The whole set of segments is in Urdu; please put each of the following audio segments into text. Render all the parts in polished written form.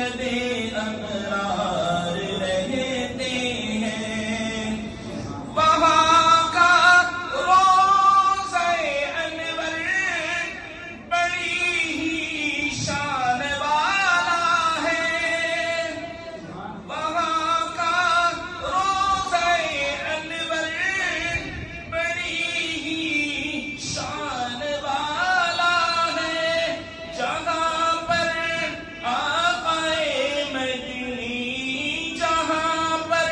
سید ابرار رہتے ہیں، وہاں کا روضہ انور بڑی ہی شان والا ہے، وہاں کا روضہ انور بڑی ہی شان والا ہے، جہاں پر آقائے مدنی، جہاں پر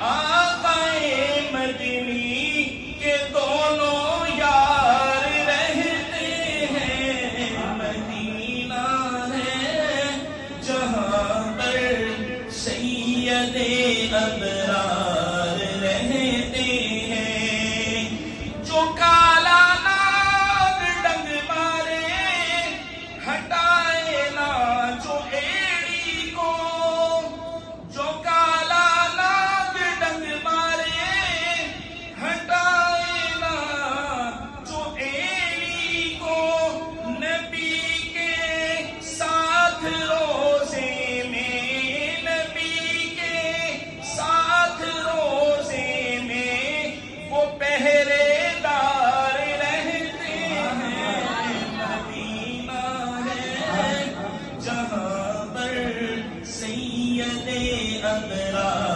آقائے مدنی کے دونوں یار رہتے ہیں، مدینہ ہے جہاں پر سید ابرار رہتے ہیں، جو کالا ناگ ڈنگ مارے ہٹائے نا جو ایڑی کو، جو کالا ناگ ڈنگ مارے ہٹائے نا جو ایڑی کو، نبی کے ساتھ روزے میں، نبی کے ساتھ روزے میں وہ پہرے دار رہتے ہیں، مدینہ ہے جہاں پر سید ابرار